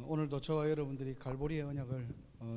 오늘도 저와 여러분들이 갈보리의 언약을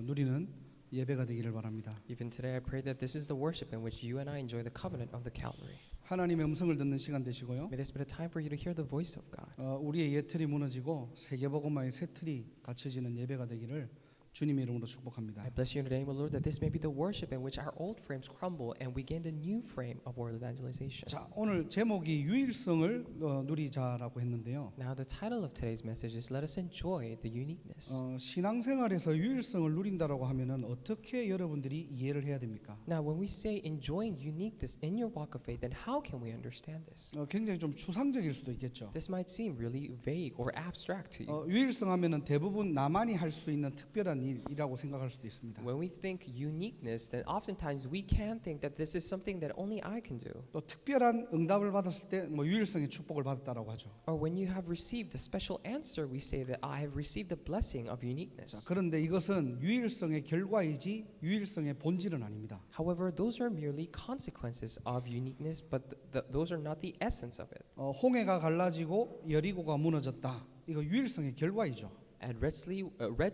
누리는 예배가 되기를 바랍니다. Even today, I pray that this is the worship in which you and I enjoy the covenant of the Calvary. 하나님의 음성을 듣는 시간 되시고요. May this be a time for you to hear the voice of God. 우리의 옛 틀이 무너지고 세계복음화의 새 틀이 갖춰지는 예배가 되기를 주님의 이름으로 축복합니다. I bless you in the name of the Lord that this may be the worship in which our old frames crumble and we gain the new frame of world evangelization. 자, 오늘 제목이 유일성을 누리자라고 했는데요. Now, the title of today's message is Let us enjoy the uniqueness. 신앙생활에서 유일성을 누린다라고 하면은 어떻게 여러분들이 이해를 해야 됩니까? Now, when we say enjoying uniqueness in your walk of faith, then how can we understand this? 굉장히 좀 추상적일 수도 있겠죠. This might seem really vague or abstract to you. 유일성 하면은 대부분 나만이 할 수 있는 특별한 일이라고 생각할 수도 있습니다. When we think uniqueness, then oftentimes we can think that this is something that only I can do. 또 특별한 응답을 받았을 때 뭐 유일성의 축복을 받았다라고 하죠. Or when you have received a special answer, we say that I have received the blessing of uniqueness. 자, 그런데 이것은 유일성의 결과이지 유일성의 본질은 아닙니다. However, those are merely consequences of uniqueness, but those are not the essence of it. 홍해가 갈라지고 여리고가 무너졌다. 이거 유일성의 결과이죠. And Red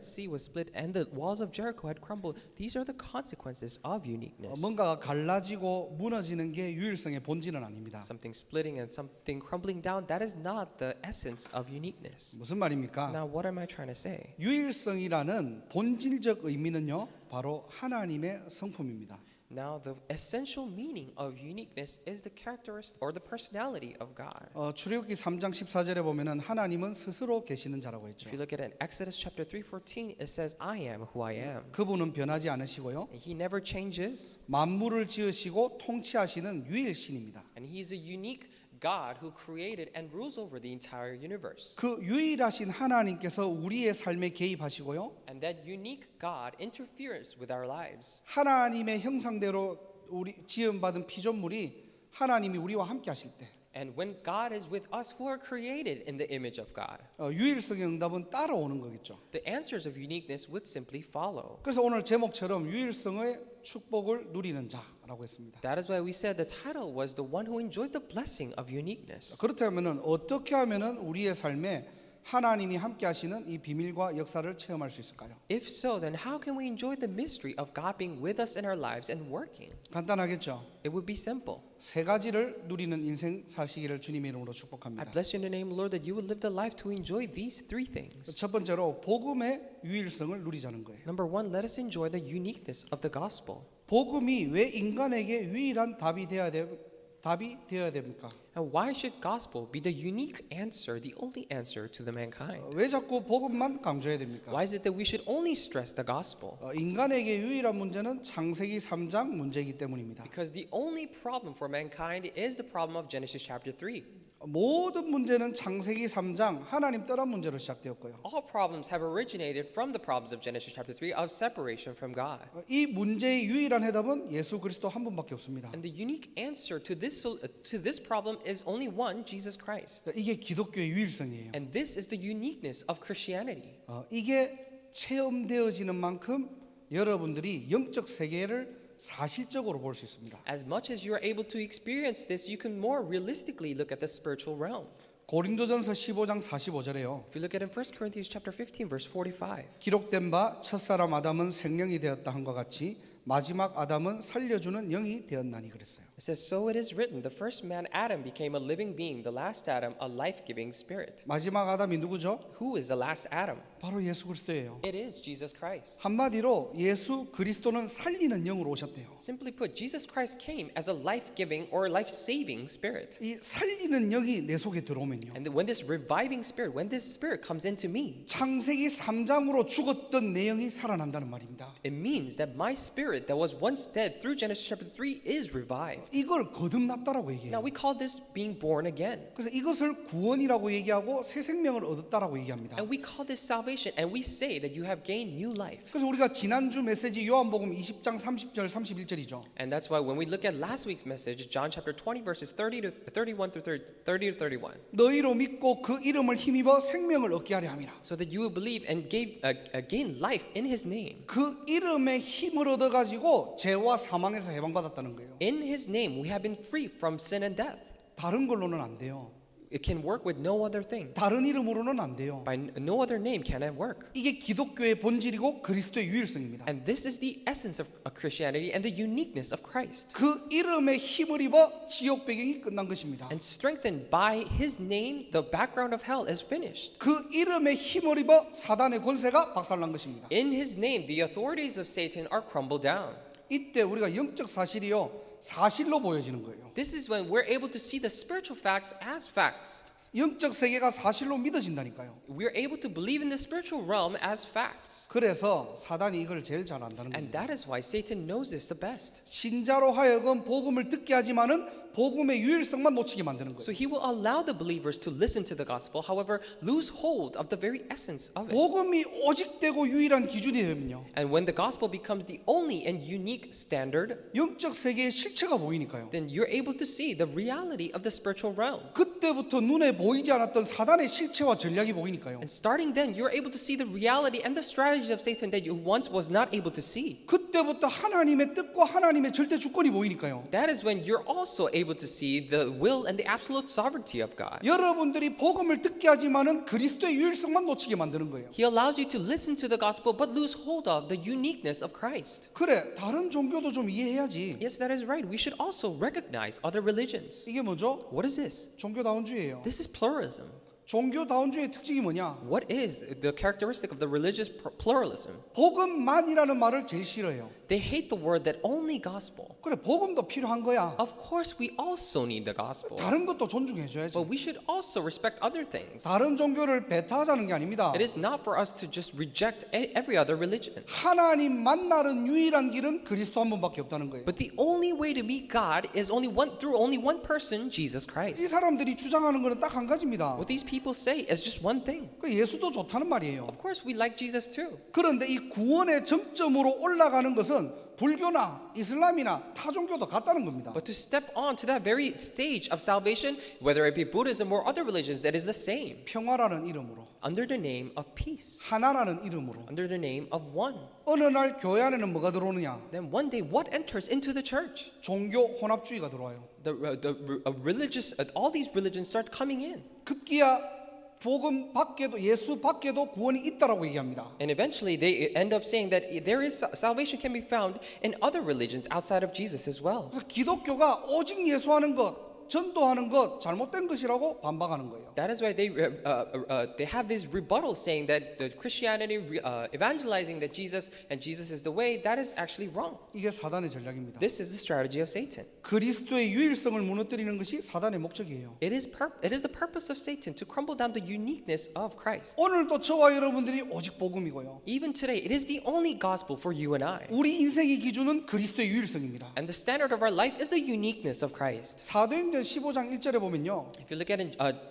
Sea was split and the walls of Jericho had crumbled. These are the consequences of uniqueness. 뭔가가 갈라지고 무너지는 게 유일성의 본질은 아닙니다. Something splitting and something crumbling down, that is not the essence of uniqueness. 무슨 말입니까? Now, what am I trying to say? 유일성이라는 본질적 의미는요, 바로 하나님의 성품입니다. Now, the essential meaning of uniqueness is the characteristic or the personality of God. 출애굽기 3장 14절에 보면은 하나님은 스스로 계시는 자라고 했죠. If you look at it in Exodus chapter 3:14, it says, "I am who I am." 그분은 변하지 않으시고요. And He never changes, 만물을 지으시고 통치하시는 유일신입니다. and He is a unique God who created and rules over the entire universe. 그 유일하신 하나님께서 우리의 삶에 개입하시고요. And that unique God interferes with our lives. 하나님의 형상대로 우리 지음받은 피조물이 하나님이 우리와 함께 하실 때 And when God is with us who are created in the image of God, 유일성의 응답은 따라오는 거겠죠. the answers of uniqueness would simply follow. 그래서 오늘 제목처럼 유일성의 축복을 누리는 자라고 했습니다. That is why we said the title was the one who enjoys the blessing of uniqueness. 그렇다면은 어떻게 하면은 우리의 삶에 하나님이 함께 하시는 이 비밀과 역사를 체험할 수 있을까요? If so, then how can we enjoy the mystery of God being with us in our lives and working? 간단하겠죠. It would be simple. 세 가지를 누리는 인생 사시기를 주님의 이름으로 I 축복합니다. bless you in the name of the Lord that you would live the life to enjoy these three things. 첫 번째로 복음의 유일성을 누리자는 거예요. Number one, let us enjoy the uniqueness of the gospel. 복음이 왜 인간에게 유일한 답이 되어야 됩니까? And why should gospel be the unique answer, the only answer to the mankind? 왜 자꾸 복음만 강조해야 됩니까? Why is it that we should only stress the gospel? 인간에게 유일한 문제는 창세기 3장 문제이기 때문입니다. Because the only problem for mankind is the problem of Genesis chapter 3. 모든 문제는 창세기 3장 하나님 떠난 문제로 시작되었고요. All problems have originated from the problems of Genesis chapter 3 of separation from God. 이 문제의 유일한 해답은 예수 그리스도 한 분밖에 없습니다. And the unique answer to this problem is only one, Jesus Christ. 이게 기독교의 유일성이에요. And this is the uniqueness of Christianity. 이게 체험되어지는 만큼 여러분들이 영적 세계를 사실적으로 볼 수 있습니다. As much as you are able to experience this, you can more realistically look at the spiritual realm. 고린도전서 15장 45절에요. If you look at in 1 Corinthians chapter 15 verse 45. 기록된 바 첫사람 아담은 생명이 되었다 한것 같이 마지막 아담은 살려주는 영이 되었나니 그랬어요. It says, so it is written, the first man Adam became a living being, the last Adam a life-giving spirit. 마지막 아담이 누구죠? Who is the last Adam? 바로 예수 그리스도예요. It is Jesus Christ. 한마디로 예수 그리스도는 살리는 영으로 오셨대요. Simply put, Jesus Christ came as a life-giving or life-saving spirit. 이 살리는 영이 내 속에 들어오면요. And when this reviving spirit, when this spirit comes into me, 창세기 3장으로 죽었던 내 영이 살아난다는 말입니다. it means that my spirit that was once dead through Genesis chapter 3 is revived. 이걸 거듭났다라고 얘기해요. Now we call this being born again. 그래서 이것을 구원이라고 얘기하고 새 생명을 얻었다라고 얘기합니다. And we call this salvation, and we say that you have gained new life. 그래서 우리가 지난주 메시지 요한복음 20장 30절 31절이죠. And that's why when we look at last week's message, John chapter 20 verses 30 to 31 through 30 to 31. 너희로 믿고 그 이름을 힘입어 생명을 얻게 하려 함이라. So that you will believe and gain life in his name. 그 이름의 힘을 얻어 가지고 죄와 사망에서 해방받았다는 거예요. In his name we have been free from sin and death. 다른 걸로는 안 돼요. It can work with no other thing. 다른 이름으로는 안 돼요. By no other name can it work. 이게 기독교의 본질이고 그리스도의 유일성입니다. And this is the essence of Christianity and the uniqueness of Christ. 그 이름에 힘을 입어 지옥 배경이 끝난 것입니다. And strengthened by his name, the background of hell is finished. 그 이름에 힘을 입어 사단의 권세가 박살난 것입니다. In his name, the authorities of Satan are crumbled down. 이때 우리가 영적 사실이요 사실로 보여지는 거예요. This is when we're able to see the spiritual facts as facts. 영적 세계가 사실로 믿어진다니까요. We're able to believe in the spiritual realm as facts. 그래서 사단이 이걸 제일 잘 안다는 And 겁니다. that is why Satan knows this the best. 신자로 하여금 복음을 듣게 하지만은 복음의 유일성만 놓치게 만드는 So 거예요. he will allow the believers to listen to the gospel, however, lose hold of the very essence of it. 복음이 오직 되고 유일한 기준이 되면요. And when the gospel becomes the only and unique standard, 영적 세계의 실체가 보이니까요. then you're able to see the reality of the spiritual realm. 그때부터 눈에 보이지 않았던 사단의 실체와 전략이 보이니까요. And starting then, you're able to see the reality and the strategy of Satan that you once was not able to see. 그때부터 하나님의 뜻과 하나님의 절대 주권이 보이니까요. That is when you're also able to see the will and the absolute sovereignty of God. 여러분들이 복음을 듣게 하지만은 그리스도의 유일성만 놓치게 만드는 거예요. He allows you to listen to the gospel but lose hold of the uniqueness of Christ. 그래, 다른 종교도 좀 이해해야지. Yes, that is right. We should also recognize other religions. 이게 뭐죠? What is this? 종교다운주의예요. This is pluralism. 종교다운주의의 특징이 뭐냐? What is the characteristic of the religious pluralism? 복음만이라는 말을 제일 싫어해요. They hate the word that only gospel. 그래, 복음도 필요한 거야. Of course, we also need the gospel. 다른 것도 존중해줘야지. But we should also respect other things. 다른 종교를 배타하자는 게 아닙니다. It is not for us to just reject every other religion. 하나님 만나는 유일한 길은 그리스도 한 분밖에 없다는 거예요. But the only way to meet God is through only one person, Jesus 이 Christ. 사람들이 주장하는 것은 딱 한 가지입니다. What these people say is just one thing. 그 예수도 좋다는 말이에요. Of course, we like Jesus too. 그런데 이 구원의 정점으로 올라가는 것은 불교나 이슬람이나 타 종교도 같다는 겁니다. But to step on to that very stage of salvation, whether it be Buddhism or other religions, that is the same. 평화라는 이름으로, Under the name of peace. 하나라는 이름으로. Under the name of one. 어느 날 교회 안에는 뭐가 들어오느냐? Then one day, what enters into the church? 종교 혼합주의가 들어와요. All these religions start coming in. 급기야 복음 밖에도 예수 밖에도 구원이 있다라고 얘기합니다. And eventually they end up saying that there is salvation can be found in other religions outside of Jesus as well. 그래서 기독교가 오직 예수하는 것, 전도하는 것 잘못된 것이라고 반박하는 거예요. That is why they have this rebuttal saying that the Christianity evangelizing that Jesus and Jesus is the way, that is actually wrong. 이게 사단의 전략입니다. This is the strategy of Satan. 그리스도의 유일성을 무너뜨리는 것이 사단의 목적이에요. It is the purpose of Satan to crumble down the uniqueness of Christ. 오늘도 저와 여러분들이 오직 복음이고요. Even today, it is the only gospel for you and I. 우리 인생의 기준은 그리스도의 유일성입니다. And the standard of our life is the uniqueness of Christ. 사도행전 15장 1절에 보면요. If you look at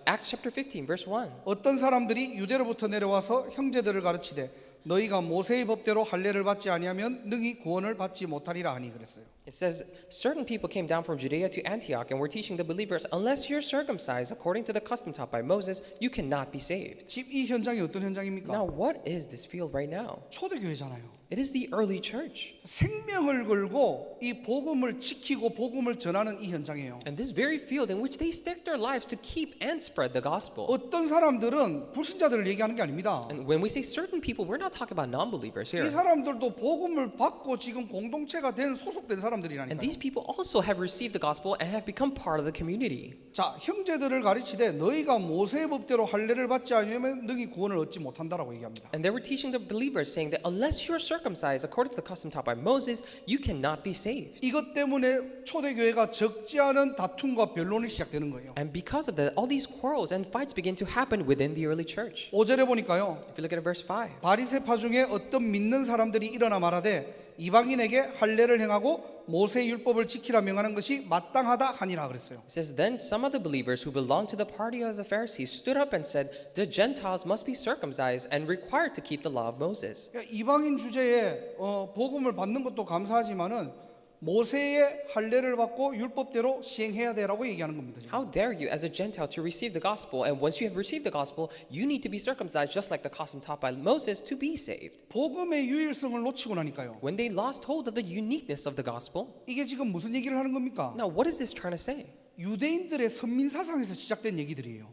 Acts chapter 15, verse 1. 어떤 사람들이 유대로부터 내려와서 형제들을 가르치되 너희가 모세의 법대로 할례를 받지 아니하면 능히 구원을 받지 못하리라 하니 그랬어요. It says, certain people came down from Judea to Antioch and were teaching the believers, unless you're circumcised according to the custom taught by Moses, you cannot be saved. 지금 이 현장이 어떤 현장입니까? Now, what is this field right now? 초대교회잖아요. It is the early church. 생명을 걸고 이 복음을 지키고 복음을 전하는 이 현장이에요. And this very field in which they stake their lives to keep and spread the gospel. 어떤 사람들은 불신자들을 얘기하는 게 아닙니다. And when we say certain people, we're not talking about non-believers 이 here. 사람들도 복음을 받고 지금 공동체가 된 소속된 And 사람들이라니까요. these people also have received the gospel and have become part of the community. 자, 형제들을 가르치되 너희가 모세의 법대로 할례를 받지 않으면 너희 구원을 얻지 못한다라고 얘기합니다. And they were teaching the believers, saying that unless you're circumcised according to the custom taught by Moses, you cannot be saved. 이것 때문에 초대교회가 적지 않은 다툼과 변론이 시작되는 거예요. And because of that, all these quarrels and fights begin to happen within the early church. 5절에 보니까요. If you look at verse 5. 바리새파 중에 어떤 믿는 사람들이 일어나 말하되 이방인에게 할례를 행하고 모세 율법을 지키라 명하는 것이 마땅하다 하니라 그랬어요. It says, then some of the believers who belonged to the party of the Pharisees stood up and said, the Gentiles must be circumcised and required to keep the law of Moses. 그러니까 이방인 주제에 복음을 받는 것도 감사하지만은 모세의 할례를 받고 율법대로 시행해야 되라고 얘기하는 겁니다. 지금. How dare you as a Gentile to receive the gospel, and once you have received the gospel, you need to be circumcised just like the custom taught by Moses to be saved. 복음의 유일성을 놓치고 나니까요. When they lost hold of the uniqueness of the gospel, 이게 지금 무슨 얘기를 하는 겁니까? now what is this trying to say? 유대인들의 선민 사상에서 시작된 얘기들이에요.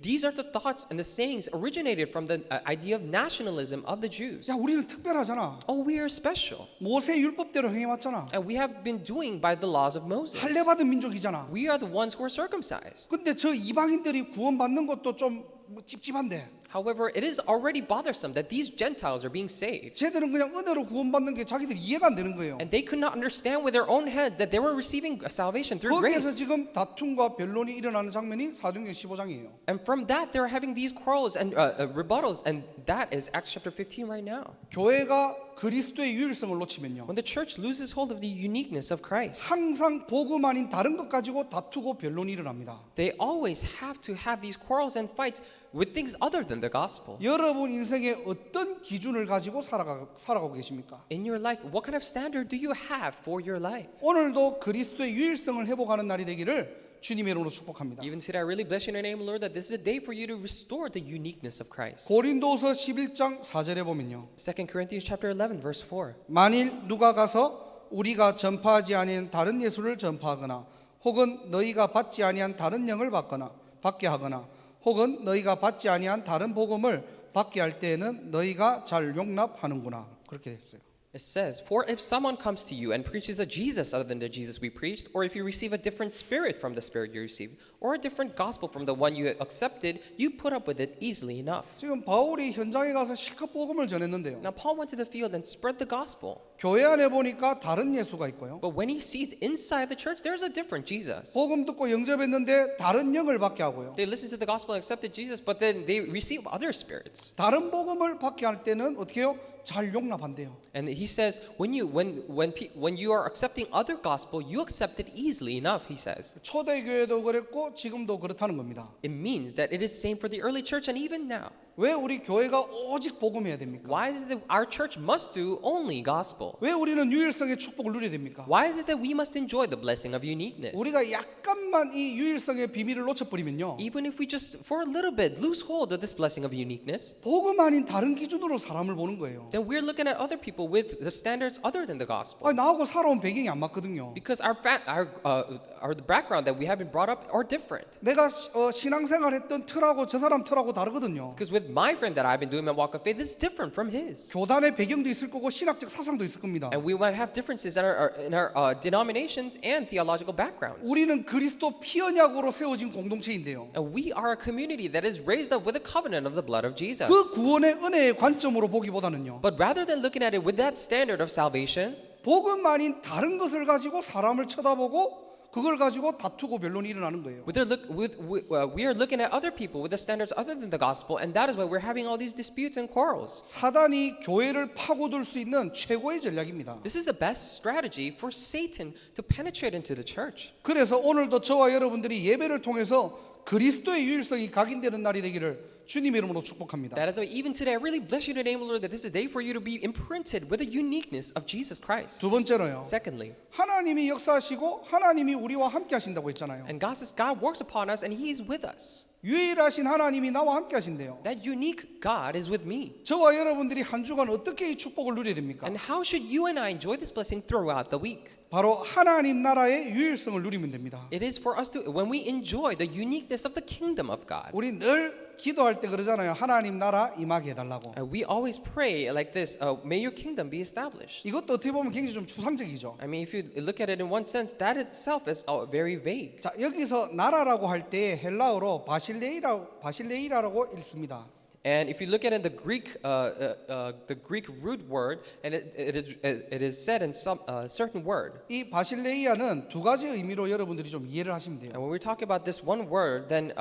These are the thoughts and the sayings originated from the idea of nationalism of the Jews. 야, 우리는 특별하잖아. Oh, we are special. 모세 율법대로 행해왔잖아. And we have been doing by the laws of Moses. 할례 받은 민족이잖아. We are the ones who are circumcised. 근데 저 이방인들이 구원받는 것도 좀 찝찝한데 However, it is already bothersome that these Gentiles are being saved. 쟤들은 그냥 은혜로 구원받는 게 자기들 이해가 안 되는 거예요. And they could not understand with their own heads that they were receiving salvation through 거기에서 grace. 지금 다툼과 변론이 일어나는 장면이 사도행전 15장이에요. And from that, they're having these quarrels and rebuttals. And that is Acts chapter 15 right now. 교회가 그리스도의 유일성을 놓치면요, When the church loses hold of the uniqueness of Christ, 항상 복음 아닌 다른 것 가지고 다투고 변론이 일어납니다. they always have to have these quarrels and fights with things other than the gospel. 여러분 인생에 어떤 기준을 가지고 살아가고 계십니까? In your life, what kind of standard do you have for your life? 오늘도 그리스도의 유일성을 회복하는 날이 되기를 주님의 이름으로 축복합니다. Even today, I really bless your name, Lord, that this is a day for you to restore the uniqueness of Christ. 고린도서 11장 4절에 보면요, 2 Corinthians chapter 11, verse 4. 만일 누가 가서 우리가 전파하지 아니한 다른 예수를 전파하거나 혹은 너희가 받지 아니한 다른 영을 받게 하거나 혹은 너희가 받지 아니한 다른 복음을 받게 할 때에는 너희가 잘 용납하는구나, 그렇게 됐어요. It says, for if someone comes to you and preaches a Jesus other than the Jesus we preached, or if you receive a different spirit from the spirit you received, or a different gospel from the one you accepted, you put up with it easily enough. 지금 바울이 현장에 가서 실컷 복음을 전했는데요, Now Paul went to the field and spread the gospel. 교회 안에 보니까 다른 예수가 있고요, But when he sees inside the church, there's a different Jesus. 복음 듣고 영접했는데 다른 영을 받게 하고요, They listened to the gospel and accepted Jesus, but then they receive other spirits. 다른 복음을 받게 할 때는 어떻게 해요? 잘 용납한대요. And he says, when you are accepting other gospel, you accept it easily enough, he says. 초대교회도 그랬고 지금도 그렇다는 겁니다. It means that it is same for the early church and even now. 왜 우리 교회가 오직 복음해야 됩니까? Why is it that our church must do only gospel? 왜 우리는 유일성의 축복을 누려야 됩니까? Why is it that we must enjoy the blessing of uniqueness? 우리가 약간만 이 유일성의 비밀을 놓쳐버리면요, Even if we just for a little bit lose hold of this blessing of uniqueness, 복음 아닌 다른 기준으로 사람을 보는 거예요. then we're looking at other people with the standards other than the gospel. 아니, 나하고 살아온 배경이 안 맞거든요. Because the background that we have been brought up are different. 내가 신앙생활했던 틀하고 저 사람 틀하고 다르거든요. Because with my friend that I've been doing my walk of faith, it's different from his. 교단의 배경도 있을 거고 신학적 사상도 있을 겁니다. And we might have differences in our denominations and theological backgrounds. 우리는 그리스도 피언약으로 세워진 공동체인데요, And we are a community that is raised up with a covenant of the blood of Jesus. 그 구원의 은혜의 관점으로 보기보다는요, But rather than looking at it with that standard of salvation, 복음 아닌 다른 것을 가지고 사람을 쳐다보고 그걸 가지고 다투고 변론이 일어나는 거예요. we are looking at other people with the standards other than the gospel, and that is why we're having all these disputes and quarrels. 사단이 교회를 파고들 수 있는 최고의 전략입니다. This is the best strategy for Satan to penetrate into the church. 그래서 오늘도 저와 여러분들이 예배를 통해서 그리스도의 유일성이 각인되는 날이 되기를 주님의 이름으로 축복합니다. That is why even today I really bless you in the name of the Lord that this is a day for you to be imprinted with the uniqueness of Jesus Christ. 두 번째로요, Secondly, 하나님이 역사하시고 하나님이 우리와 함께 하신다고 했잖아요. and God says God works upon us and He is with us. 유일하신 하나님이 나와 함께 하신대요. That unique God is with me. 저와 여러분들이 한 주간 어떻게 이 축복을 누려야 됩니까? And how should you and I enjoy this blessing throughout the week? 바로 하나님 나라의 유일성을 누리면 됩니다. It is for us to, when we enjoy the uniqueness of the kingdom of God. 우리 늘 기도할 때 그러잖아요. 하나님 나라 임하게 해달라고. And we always pray like this, may your kingdom be established. 이것도 어떻게 보면 굉장히 좀 추상적이죠. I mean, if you look at it in one sense, that itself is very vague. 자, 여기서 나라라고 할 때 헬라어로 바실레이라고 읽습니다. And if you look at it in the Greek root word, and it is said in some certain word. 이 바실레이아는 두 가지 의미로 여러분들이 좀 이해를 하시면 돼요. And when we talk about this one word, then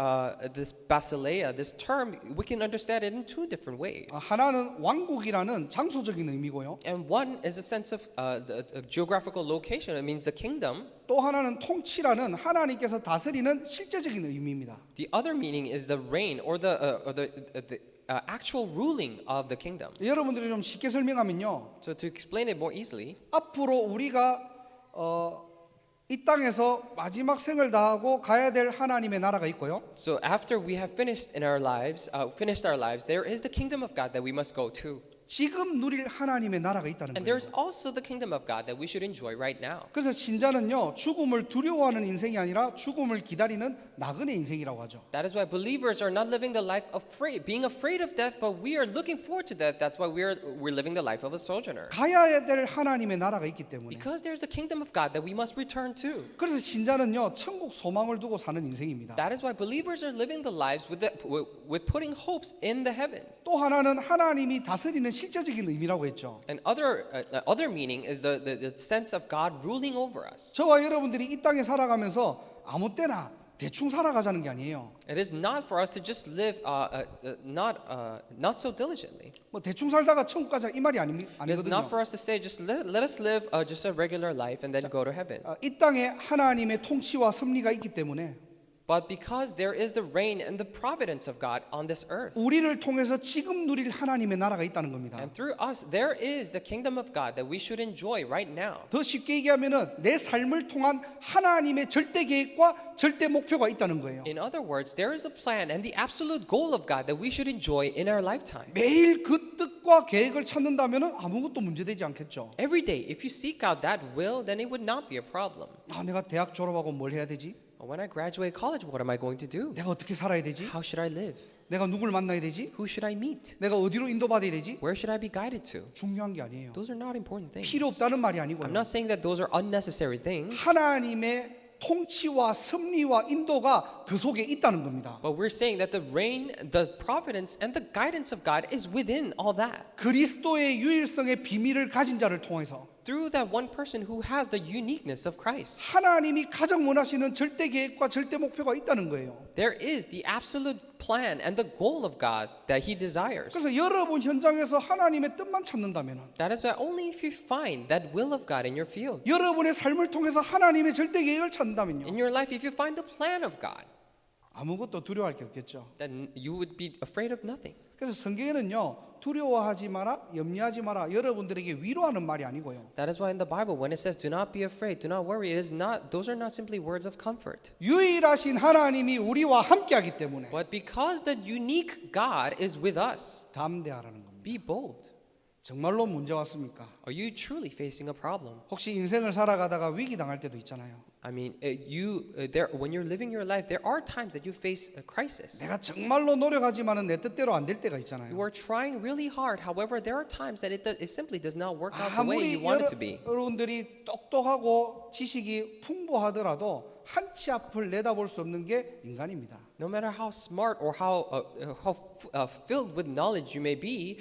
this basileia, this term, we can understand it in two different ways. 하나는 왕국이라는 장소적인 의미고요. And one is a sense of the geographical location. It means the kingdom. 또 하나는 통치라는 하나님께서 다스리는 실제적인 의미입니다. The other meaning is the reign or the actual ruling of the kingdom. 여러분들이 좀 쉽게 설명하면요, So to explain it more easily, 앞으로 우리가 이 땅에서 마지막 생을 다하고 가야 될 하나님의 나라가 있고요. so after we have finished our lives, there is the kingdom of God that we must go to. 지금 누릴 하나님의 나라가 있다는 And 거예요. there's also the kingdom of God that we should enjoy right now. 그래서 신자는요, 죽음을 두려워하는 인생이 아니라 죽음을 기다리는 나그네 인생이라고 하죠. That is why believers are not living the life afraid, being afraid of death, but we are looking forward to death. That's why we're living the life of a sojourner. 가야 될 하나님의 나라가 있기 때문에. Because there's the kingdom of God that we must return to. 그래서 신자는요, 천국 소망을 두고 사는 인생입니다. That is why believers are living the lives with putting hopes in the heavens. 또 하나는 하나님이 다스리는 실제적인 의미라고 했죠. And other meaning is the sense of God ruling over us. 저와 여러분들이 이 땅에 살아가면서 아무 때나 대충 살아가자는 게 아니에요. It is not for us to just live not so diligently. 뭐 대충 살다가 천국 가자 이 말이 It is 아니거든요. not for us to say just let us live just a regular life and then go to heaven. 이 땅에 하나님의 통치와 섭리가 있기 때문에 But because there is the reign and the providence of God on this earth. 우리를 통해서 지금 누릴 하나님의 나라가 있다는 겁니다. And through us, there is the kingdom of God that we should enjoy right now. 더 쉽게 얘기하면은 내 삶을 통한 하나님의 절대 계획과 절대 목표가 있다는 거예요. In other words, there is a plan and the absolute goal of God that we should enjoy in our lifetime. 매일 그 뜻과 계획을 찾는다면은 아무것도 문제되지 않겠죠. Every day, if you seek out that will, then it would not be a problem. 내가 대학 졸업하고 뭘 해야 되지? When I graduate college, what am I going to do? 내가 어떻게 살아야 되지? How should I live? 내가 누굴 만나야 되지? Who should I meet? 내가 어디로 인도받아야 되지? Where should I be guided to? 중요한 게 아니에요. Those are not important things. 필요 없다는 말이 I'm 아니고요. not saying that those are unnecessary things, 하나님의 통치와 섭리와 인도가 그 속에 있다는 겁니다. but we're saying that the reign, the providence, and the guidance of God is within all that. 그리스도의 유일성의 비밀을 가진 자를 통해서 Through that one person who has the uniqueness of Christ. 하나님이 가장 원하시는 절대 계획과 절대 목표가 있다는 거예요. There is the absolute plan and the goal of God that He desires. 그래서 여러분 현장에서 하나님의 뜻만 찾는다면 That is why only if you find that will of God in your field, 여러분의 삶을 통해서 하나님의 절대 계획을 in 찾는다면요 your life, if you find the plan of God, 아무것도 두려워할 게 없겠죠. then you would be afraid of nothing. 그래서 성경에는요 두려워하지 마라 염려하지 마라 여러분들에게 위로하는 말이 아니고요 That is why in the Bible, when it says, "Do not be afraid, do not worry," it is not; those are not simply words of comfort. 유일하신 하나님이 우리와 함께하기 때문에 But because the unique God is with us, 담대하라는 겁니다. be bold. 정말로 문제 왔습니까? Are you truly facing a problem? 혹시 인생을 살아가다가 위기 당할 때도 있잖아요. I mean, when you're living your life, there are times that you face a crisis. 내가 정말로 노력하지만은 내 뜻대로 안 될 때가 You 있잖아요. are trying really hard. However, there are times that it simply does not work out the way 아무리 you want it to be. 여러분들이 똑똑하고 지식이 풍부하더라도 한치 앞을 내다볼 수 없는 게 인간입니다. No matter how smart or how filled with knowledge you may be,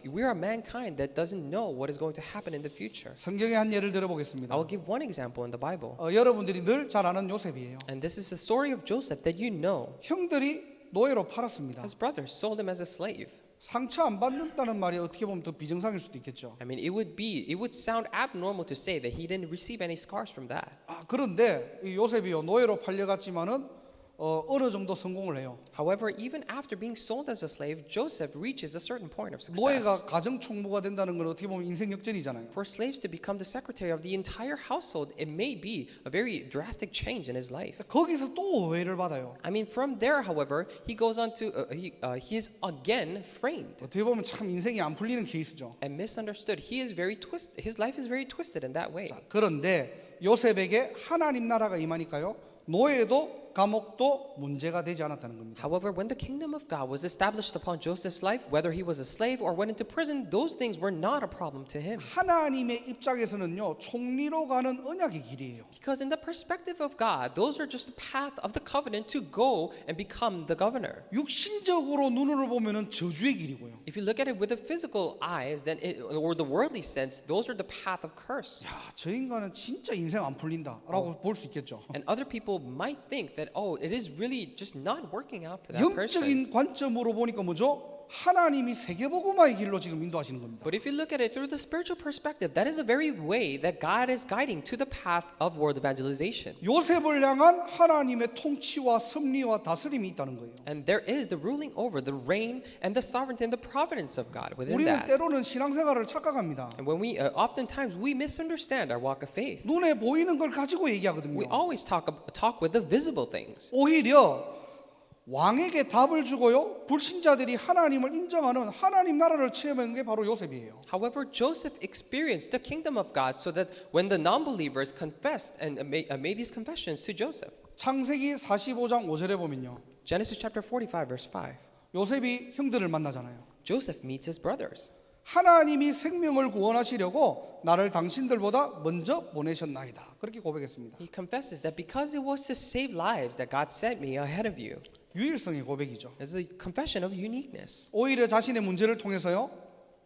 we are mankind that doesn't know what is going to happen in the future. 성경의 한 예를 들어보겠습니다. I will give one example in the Bible. 여러분들이 늘 잘 아는 요셉이에요. And this is the story of Joseph that you know. 형들이 노예로 팔았습니다. His brothers sold him as a slave. 상처 안 받는다는 말이 어떻게 보면 더 비정상일 수도 있겠죠. I mean, it would sound abnormal to say that he didn't receive any scars from that. 그런데 이 요셉이요 노예로 팔려갔지만은 어느 정도 성공을 해요. However, even after being sold as a slave, Joseph reaches a certain point of success. 노예가 가정 총무가 된다는 건 어떻게 보면 인생 역전이잖아요. For slaves to become the secretary of the entire household, it may be a very drastic change in his life. 거기서 또 오해를 받아요. I mean, from there, however, he goes on to he is again framed 어떻게 보면 참 인생이 안 풀리는 케이스죠. and misunderstood. He is very twisted. His life is very twisted in that way. 그런데 요셉에게 하나님 나라가 임하니까요. 노예도 감옥도 문제가 되지 않았다는 겁니다. However, when the kingdom of God was established upon Joseph's life, whether he was a slave or went into prison, those things were not a problem to him. 하나님의 입장에서는요. 총리로 가는 언약의 길이에요. Because in the perspective of God, those are just the path of the covenant to go and become the governor. 육신적으로 눈으로 보면은 저주의 길이고요. If you look at it with the physical eyes, then or the worldly sense, those are the path of curse. 야, 저 인간은 진짜 인생 안 풀린다라고 볼 수 있겠죠. And other people might think that, oh, it is really just not working out for that person. 영적인 관점으로 보니까 뭐죠? 하나님이 세계복음화의 길로 지금 인도하시는 겁니다. But if you look at it through the spiritual perspective, that is the very way that God is guiding to the path of world evangelization. 요셉을 향한 하나님의 통치와 섭리와 다스림이 있다는 거예요. And there is the ruling over, the reign, and the sovereignty and the providence of God within 우리는 that. 때로는 신앙생활을 착각합니다. And when we, oftentimes, we misunderstand our walk of faith. 눈에 보이는 걸 가지고 We 얘기하거든요. always talk with the visible things. 오히려 왕에게 답을 주고요. 불신자들이 하나님을 인정하는 하나님 나라를 체험한 게 바로 요셉이에요. However, Joseph experienced the kingdom of God so that when the non-believers confessed and made these confessions to Joseph. 창세기 45장 5절에 보면요. Genesis chapter 45 verse 5. 요셉이 형들을 만나잖아요. Joseph meets his brothers. 하나님이 생명을 구원하시려고 나를 당신들보다 먼저 보내셨나이다. 그렇게 고백했습니다. He confesses that because it was to save lives that God sent me ahead of you. 유일성의 고백이죠. It's a confession of uniqueness. 오히려 자신의 문제를 통해서요.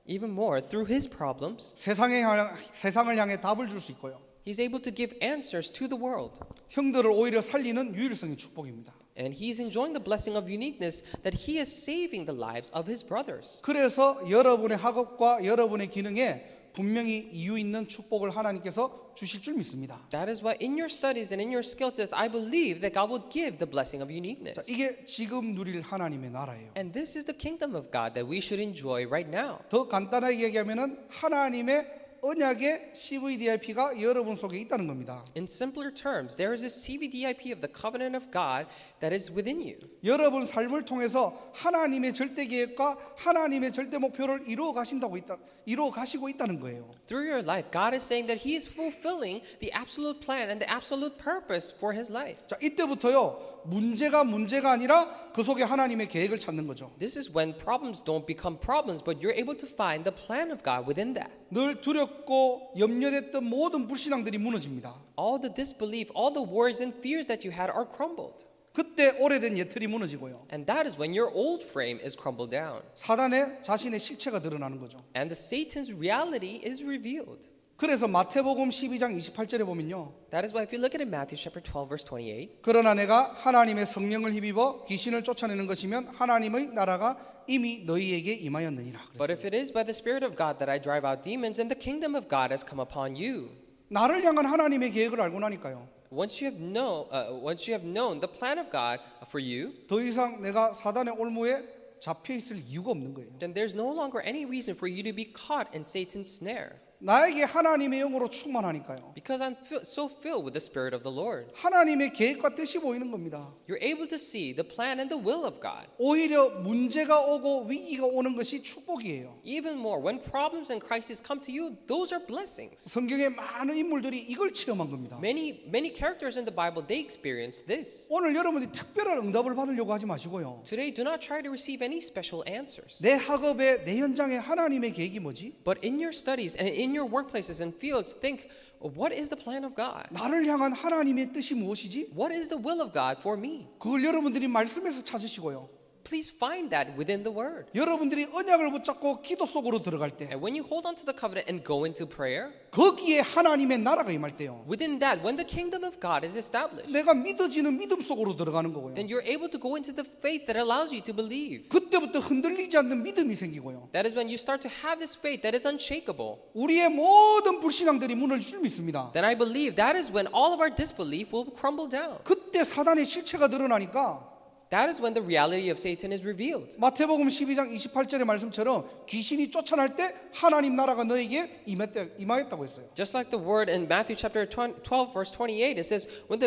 Even more, through his problems, 세상을 향해 답을 줄 수 있고요. he's able to give answers to the world. 형들을 오히려 살리는 유일성의 축복입니다. And he's enjoying the blessing of uniqueness that he is saving the lives of his brothers. 그래서 여러분의 학업과 여러분의 기능에 분명히 이유 있는 축복을 하나님께서 주실 줄 믿습니다. That is why in your studies and in your skill sets, I believe that God will give the blessing of uniqueness. 자, 이게 지금 누릴 하나님의 나라예요. And this is the kingdom of God that we should enjoy right now. 더 간단하게 얘기하면은 하나님의 언약의 CVDIP가 여러분 속에 있다는 겁니다. In simpler terms, there is a CVDIP of the covenant of God that is within you. 여러분 삶을 통해서 하나님의 절대 계획과 하나님의 절대 목표를 이루어 가시고 있다는 거예요. Through your life, God is saying that He is fulfilling the absolute plan and the absolute purpose for His life. 자, 이때부터요. 문제가 아니라 그 속에 하나님의 계획을 찾는 거죠. This is when problems don't become problems, but you're able to find the plan of God within that. 늘 두렵고 염려됐던 모든 불신앙들이 무너집니다. All the disbelief, all the worries and fears that you had are crumbled. 그때 오래된 예틀이 무너지고요. And that is when your old frame is crumbled down. 사단의 자신의 실체가 드러나는 거죠. And the Satan's reality is revealed. 그래서 마태복음 12장 28절에 보면요. That is why if you look at it in Matthew chapter 12 verse 28, 그러나 내가 하나님의 성령을 힘입어 귀신을 쫓아내는 것이면 하나님의 나라가 이미 너희에게 임하였느니라. but if it is by the Spirit of God that I drive out demons, then the kingdom of God has come upon you. 나를 향한 하나님의 계획을 알고 나니까요. Once you have known the plan of God for you, 더 이상 내가 사단의 올무에 잡혀 있을 이유가 없는 거예요. then there's no longer any reason for you to be caught in Satan's snare. 나에게 하나님의 영으로 충만하니까요. Because I'm so filled with the Spirit of the Lord. 하나님의 계획과 뜻이 보이는 겁니다. You're able to see the plan and the will of God. 오히려 문제가 오고 위기가 오는 것이 축복이에요. Even more, when problems and crises come to you, those are blessings. 성경의 많은 인물들이 이걸 체험한 겁니다. Many characters in the Bible, they experience this. 오늘 여러분이 특별한 응답을 받으려고 하지 마시고요. Today, do not try to receive any special answers. 내 학업에 내 현장에 하나님의 계획이 뭐지? But in your studies and in your workplaces and fields, think, what is the plan of God? 나를 향한 하나님의 뜻이 무엇이지? What is the will of God for me? 그걸 여러분들이 말씀에서 찾으시고요. Please find that within the Word. 여러분들이 언약을 붙잡고 기도 속으로 들어갈 때 And when you hold on to the covenant and go into prayer, 거기에 하나님의 나라가 임할 때요. within that, when the kingdom of God is established, 내가 믿어지는 믿음 속으로 들어가는 거고요. then you're able to go into the faith that allows you to believe. 그때부터 흔들리지 않는 믿음이 생기고요. That is when you start to have this faith that is unshakable. 우리의 모든 불신앙들이 무너질 줄 믿습니다. Then I believe that is when all of our disbelief will crumble down. 그때 사단의 실체가 드러나니까 That is when the reality of Satan is revealed. 마태복음 12장 28절의 말씀처럼 귀신이 쫓아날 때 하나님 나라가 너에게 임하였다고 했어요. Just like the word in Matthew chapter 12 verse 28, it says, when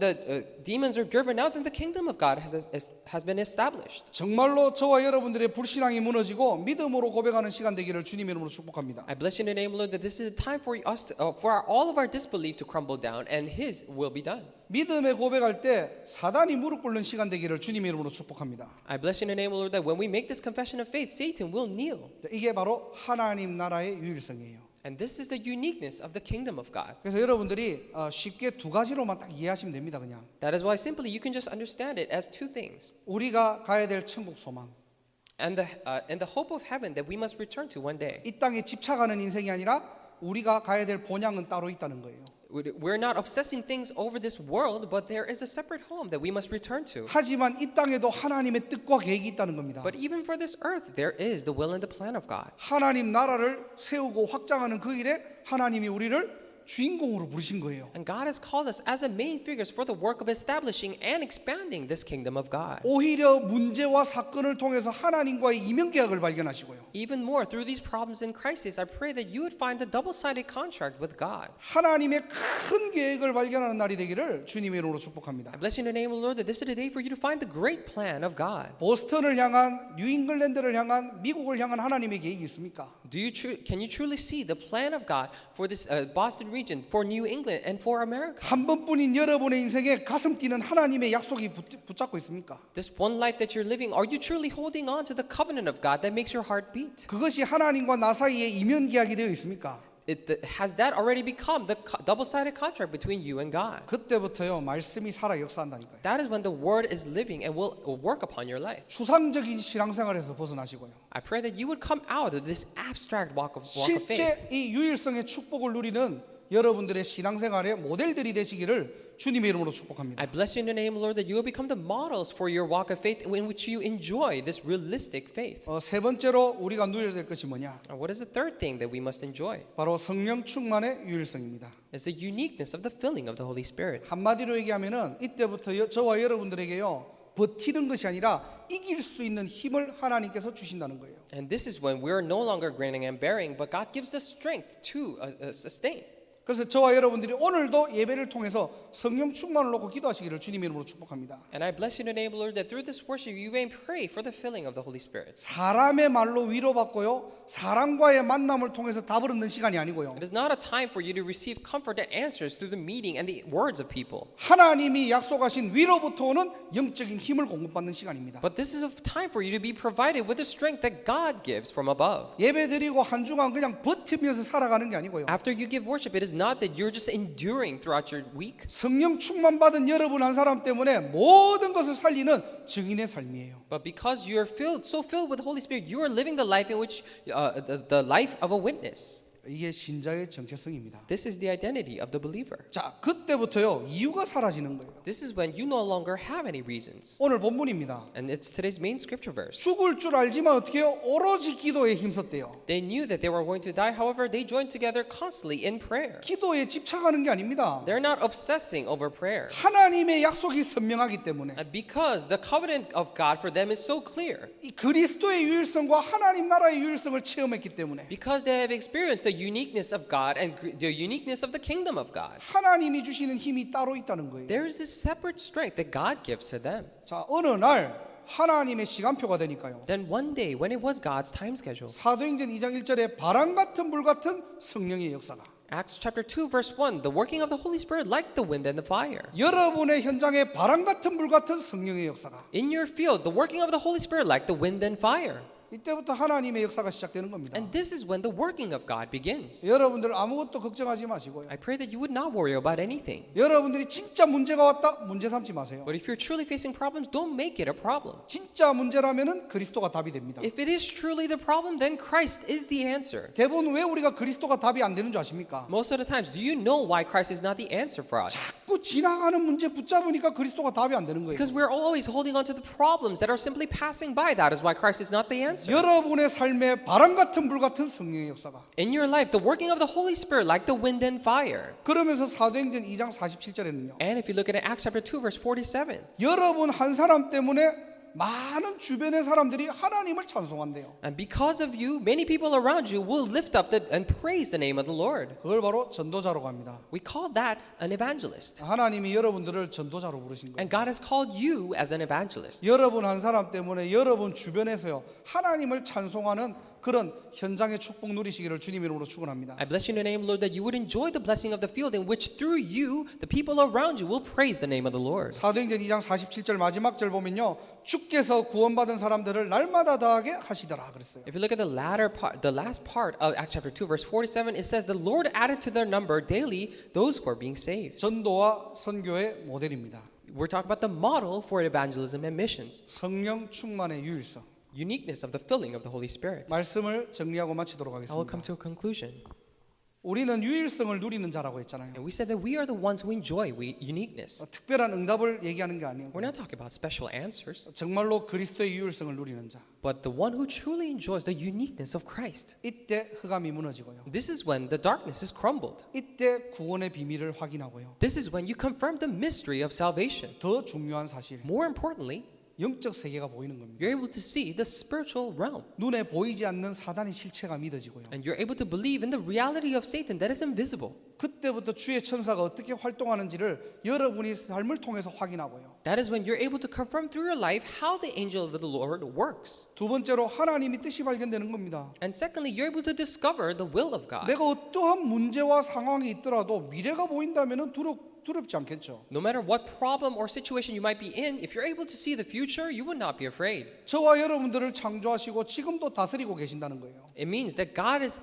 the demons are driven out, then the kingdom of God has been established. 정말로 저와 여러분들의 불신앙이 무너지고 믿음으로 고백하는 시간 되기를 주님 이름으로 축복합니다. I bless you in the name, Lord, that this is a time for us, all of our disbelief to crumble down, and His will be done. 믿음에 고백할 때 사단이 무릎 꿇는 시간 되기를 주님 이름으로 축복합니다. I bless you in the name, Lord, that when we make this confession of faith, Satan will kneel. 이게 바로 하나님 나라의 유일성이에요. And this is the uniqueness of the kingdom of God. 그래서 여러분들이 쉽게 두 가지로만 딱 이해하시면 됩니다. 그냥 That is why simply you can just understand it as two things. 우리가 가야 될 천국 소망, And the hope of heaven that we must return to one day. 이 땅에 집착하는 인생이 아니라 우리가 가야 될 본향은 따로 있다는 거예요. We're not obsessing things over this world, but there is a separate home that we must return to. 하지만 이 땅에도 하나님의 뜻과 계획이 있다는 겁니다. But even for this earth, there is the will and the plan of God. 하나님 나라를 세우고 확장하는 그 일에 하나님이 우리를 주인공으로 부르신 거예요. And God has called us as the main figures for the work of establishing and expanding this kingdom of God. 오히려 문제와 사건을 통해서 하나님과의 이면 계약을 발견하시고요. Even more, through these problems and crises, I pray that you would find a double-sided contract with God. 하나님의 큰 계획을 발견하는 날이 되기를 주님의 이름으로 축복합니다. I bless you in the name of the Lord that this is the day for you to find the great plan of God. 보스턴을 향한 뉴잉글랜드를 향한 미국을 향한 하나님의 계획이 있습니까? Can you truly see the plan of God for this Boston region, for New England, and for America? 한 번뿐인 여러분의 인생에 가슴 뛰는 하나님의 약속이 붙잡고 있습니까? This one life that you're living, are you truly holding on to the covenant of God that makes your heart beat? 그것이 하나님과 나 사이에 이면 계약이 되어 있습니까? Has that already become the double-sided contract between you and God? 그때부터요 말씀이 살아 역사한다니까요. That is when the word is living and will work upon your life. 추상적인 신앙생활에서 벗어나시고요. I pray that you would come out of this abstract walk of faith. 실제 이 유일성의 축복을 누리는 여러분들의 신앙생활의 모델들이 되시기를 주님의 이름으로 축복합니다. I bless you in the name of the Lord that you will become the models for your walk of faith in which you enjoy this realistic faith. 세 번째로 우리가 누려야 될 것이 뭐냐? And what is the third thing that we must enjoy? 바로 성령 충만의 유일성입니다. It's the uniqueness of the filling of the Holy Spirit. 한마디로 얘기하면은 이때부터 저와 여러분들에게요 버티는 것이 아니라 이길 수 있는 힘을 하나님께서 주신다는 거예요. And this is when we are no longer grinning and bearing, but God gives us strength to sustain. 그래서 저와 여러분들이 오늘도 예배를 통해서 성령 충만을 놓고 기도하시기를 주님의 이름으로 축복합니다. And I bless you in the name of the Lord that through this worship you may pray for the filling of the Holy Spirit. 사람의 말로 위로받고요. 사람과의 만남을 통해서 답을 얻는 시간이 아니고요. It is not a time for you to receive comfort and answers through the meeting and the words of people. 하나님이 약속하신 위로부터 오는 영적인 힘을 공급받는 시간입니다. But this is a time for you to be provided with the strength that God gives from above. 예배드리고 한 주간 그냥 버티면서 살아가는 게 아니고요. After you give worship, it is not that you're just enduring throughout your week. 성령 충만 받은 여러분 한 사람 때문에 모든 것을 살리는 증인의 삶이에요. But because you are so filled with the Holy Spirit, you are living the life in which the life of a witness. 이게 신자의 정체성입니다. This is the identity of the believer. 자, 그때부터요 이유가 사라지는 거예요. This is when you no longer have any reasons. 오늘 본문입니다. And it's today's main scripture verse. 죽을 줄 알지만 어떻게 해요? 오로지 기도에 힘썼대요. They knew that they were going to die. However, they joined together constantly in prayer. 기도에 집착하는 게 아닙니다. They're not obsessing over prayer. 하나님의 약속이 선명하기 때문에 And because the covenant of God for them is so clear. 이 그리스도의 유일성과 하나님 나라의 유일성을 체험했기 때문에 Because they have experienced the uniqueness of God and the uniqueness of the kingdom of God. 하나님이 주시는 힘이 따로 있다는 거예요. There is this separate strength that God gives to them. 자, 어느 날 하나님의 시간표가 되니까요. Then one day, when it was God's time schedule, 사도행전 2장 1절에 바람 같은 불 같은 성령의 역사가 Acts chapter 2 verse 1, the working of the Holy Spirit like the wind and the fire. 여러분의 현장에 바람 같은 불 같은 성령의 역사가 In your field, the working of the Holy Spirit like the wind and fire. 이때부터 하나님의 역사가 시작되는 겁니다. And this is when the working of God begins. 여러분들 아무것도 걱정하지 마시고요. I pray that you would not worry about anything. 여러분들이 진짜 문제가 왔다 문제 삼지 마세요. But if you're truly facing problems, don't make it a problem. 진짜 문제라면은 그리스도가 답이 됩니다. If it is truly the problem, then Christ is the answer. 대부분 왜 우리가 그리스도가 답이 안 되는 줄 아십니까? Most of the times, do you know why Christ is not the answer for us? 자꾸 지나가는 문제 붙잡으니까 그리스도가 답이 안 되는 거예요. Because we're always holding on to the problems that are simply passing by. That is why Christ is not the answer. 여러분의 삶에 바람 같은 불 같은 성령의 역사가 In your life, the working of the Holy Spirit like the wind and fire. 그러면서 사도행전 2장 47절에는요. And if you look at Acts chapter 2 verse 47, 여러분 한 사람 때문에 많은 주변의 사람들이 하나님을 찬송한대요. and because of you, many people around you will lift up and praise the name of the Lord. 그걸 바로 전도자라고 합니다. We call that an evangelist. 하나님이 여러분들을 전도자로 부르신 거예요. And God has called you as an evangelist. 여러분 한 사람 때문에 여러분 주변에서요 하나님을 찬송하는 그런 현장의 축복 누리시기를 주님 이름으로 축원합니다. I bless you in the name of the Lord that you would enjoy the blessing of the field in which through you, the people around you will praise the name of the Lord. 사도행전 2장 47절 마지막 절 보면요. 주께서 구원받은 사람들을 날마다 더하게 하시더라 그랬어요. If you look at the last part of Acts chapter 2 verse 47, it says the Lord added to their number daily those who are being saved. 전도와 선교의 모델입니다. We're talking about the model for evangelism and missions. 성령 충만의 유일성. Uniqueness of the filling of the Holy Spirit. 말씀을 정리하고 마치도록 I will come 하겠습니다. to a conclusion. 우리는 유일성을 누리는 자라고 했잖아요. And we said that we are the ones who enjoy uniqueness. 특별한 응답을 얘기하는 게 아니에요. We're not talking about special answers, 정말로 그리스도의 유일성을 누리는 자. but the one who truly enjoys the uniqueness of Christ. 이때 흑암이 무너지고요. This is when the darkness is crumbled. 이때 구원의 비밀을 확인하고요. This is when you confirm the mystery of salvation. 더 중요한 사실, More importantly, 영적 세계가 보이는 겁니다. you're able to see the spiritual realm. 눈에 보이지 않는 사단의 실체가 믿어지고요. And you're able to believe in the reality of Satan that is invisible. 그때부터 주의 천사가 어떻게 활동하는지를 여러분이 삶을 통해서 확인하고요. That is when you're able to confirm through your life how the angel of the Lord works. 두 번째로 하나님이 뜻이 발견되는 겁니다. And secondly, you're able to discover the will of God. 내가 어떠한 문제와 상황이 있더라도 미래가 보인다면 두렵지 않겠죠. No matter what problem or situation you might be in, if you're able to see the future, you would not be afraid. 저와 여러분들을 창조하시고 지금도 다스리고 계신다는 거예요. It means that God has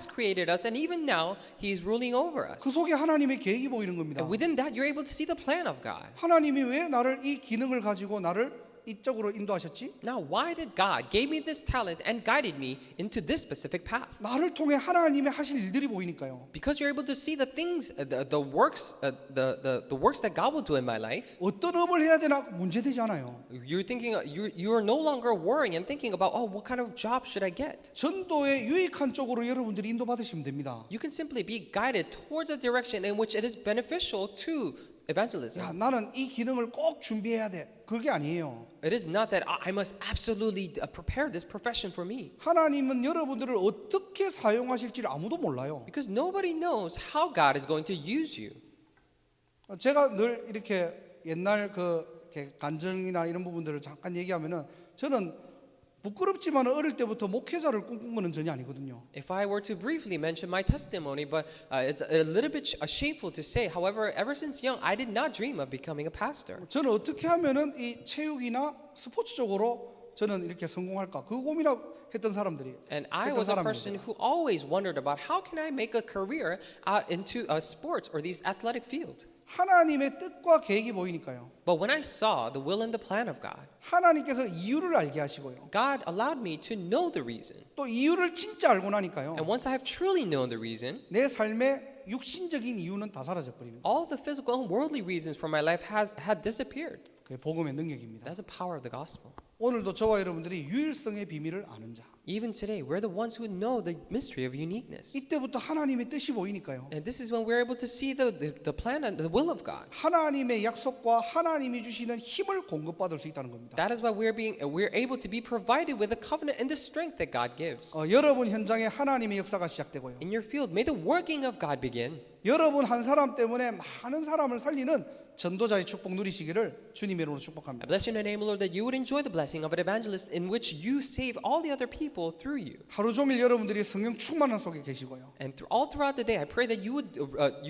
created us, and even now He is ruling over us. 그 속에 하나님의 계획이 보이는 겁니다. And within that, you're able to see the plan of God. 하나님이 왜 나를 이 기능을 가지고 나를 이쪽으로 인도하셨지? Now, why did God give me this talent and guided me into this specific path? 나를 통해 하나님의 하실 일들이 보이니까요. Because you're able to see the things, the works that God will do in my life. 어떤 업을 해야 되나 문제되지 않아요. You're thinking, you are no longer worrying and thinking about, oh, what kind of job should I get? 전도에 유익한 쪽으로 여러분들이 인도받으시면 됩니다. You can simply be guided towards a direction in which it is beneficial to evangelism. 야, 나는 이 기능을 꼭 준비해야 돼. 그게 아니에요. It is not that I must absolutely prepare this profession for me. 하나님은 여러분들을 어떻게 사용하실지를 아무도 몰라요. Because nobody knows how God is going to use you. 제가 늘 이렇게 옛날 이렇게 간증이나 이런 부분들을 잠깐 얘기하면은 저는 부끄럽지만 어릴 때부터 목회자를 꿈꾼 건 전혀 아니거든요. If I were to briefly mention my testimony, but it's a little bit shameful to say. However, ever since young, I did not dream of becoming a pastor. 저는 어떻게 하면은 이 체육이나 스포츠 쪽으로 저는 이렇게 성공할까 그 고민했던 사람들이 And I 했던 was a person 사람입니다. who always wondered about how can I make a career into sports or these athletic field. 하나님의 뜻과 계획이 보이니까요. But when I saw the will and the plan of God, 하나님께서 이유를 알게 하시고요. God allowed me to know the reason. 또 이유를 진짜 알고 나니까요. And once I have truly known the reason, 내 삶의 육신적인 이유는 다 사라져 버립니다. all the physical and worldly reasons for my life had disappeared. 그게 복음의 능력입니다. That's the power of the gospel. 오늘도 저와 여러분들이 유일성의 비밀을 아는 자. Even today, we're the ones who know the mystery of uniqueness. 이때부터 하나님의 뜻이 보이니까요. And this is when we're able to see the plan and the will of God. 하나님의 약속과 하나님이 주시는 힘을 공급받을 수 있다는 겁니다. That is why we're able to be provided with the covenant and the strength that God gives. 여러분 현장에 하나님의 역사가 시작되고요. In your field, may the working of God begin. 여러분 한 사람 때문에 많은 사람을 살리는 전도자의 축복 누리시기를 주님의 이름으로 I 축복합니다. bless you in the name, Lord, that you would enjoy the blessing of an evangelist in which you save all the other people through you. 하루 종일 여러분들이 성령 충만한 속에 계시고요. And all throughout the day, I pray that you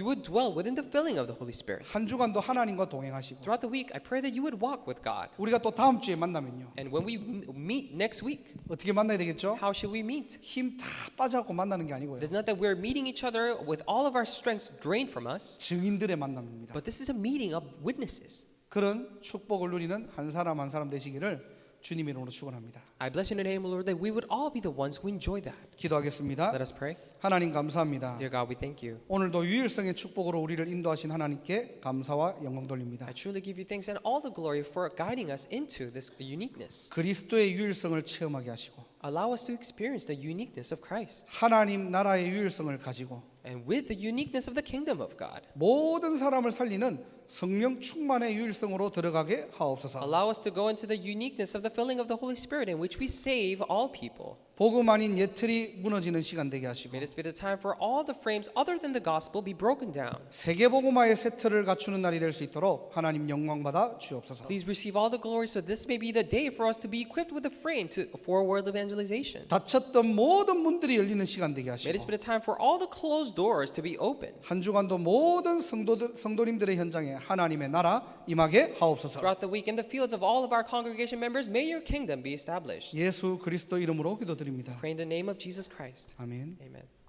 would dwell within the filling of the Holy Spirit. 한 주간도 하나님과 동행하시고 Throughout the week, I pray that you would walk with God. 우리가 또 다음 주에 만나면요. And when we meet next week, 어떻게 만나야 되겠죠? how should we meet? 힘 다 빠져갖고 만나는 게 아니고요. It is not that we're meeting each other with all of our strengths drained from us, 증인들의 만남입니다. but this is a meeting of witnesses. 그런 축복을 누리는 한 사람 한 사람 되시기를 주님의 이름으로 축원합니다. I bless you in the name, Lord, that we would all be the ones who enjoy that. 기도하겠습니다. Let us pray. 하나님 감사합니다. Dear God, we thank you. 오늘도 유일성의 축복으로 우리를 인도하신 하나님께 감사와 영광 돌립니다. I truly give you thanks and all the glory for guiding us into this uniqueness. 그리스도의 유일성을 체험하게 하시고 Allow us to experience the uniqueness of Christ. 하나님 나라의 유일성을 가지고 And with the uniqueness of the kingdom of God, 모든 사람을 살리는 성령 충만의 유일성으로 들어가게 하옵소서. allow us to go into the uniqueness of the filling of the Holy Spirit in which we save all people. 복음 아닌 예틀이 무너지는 시간 되게 하시고 May this be the time for all the frames other than the gospel be broken down. 세계 복음화의 세트를 갖추는 날이 될 수 있도록 하나님 영광 받아 주옵소서. Please receive all the glory so this may be the day for us to be equipped with a frame for world evangelization. 닫혔던 모든 문들이 열리는 시간 되게 May this 하시고 be the time for all the closed doors to be open. 한 주간도 모든 성도님들의 현장에 하나님의 나라 임하게 하옵소서. Throughout the week in the fields of all of our congregation members, may your kingdom be established. 예수 그리스도 이름으로 기도드립니다. Pray in the name of Jesus Christ. 아멘. Amen.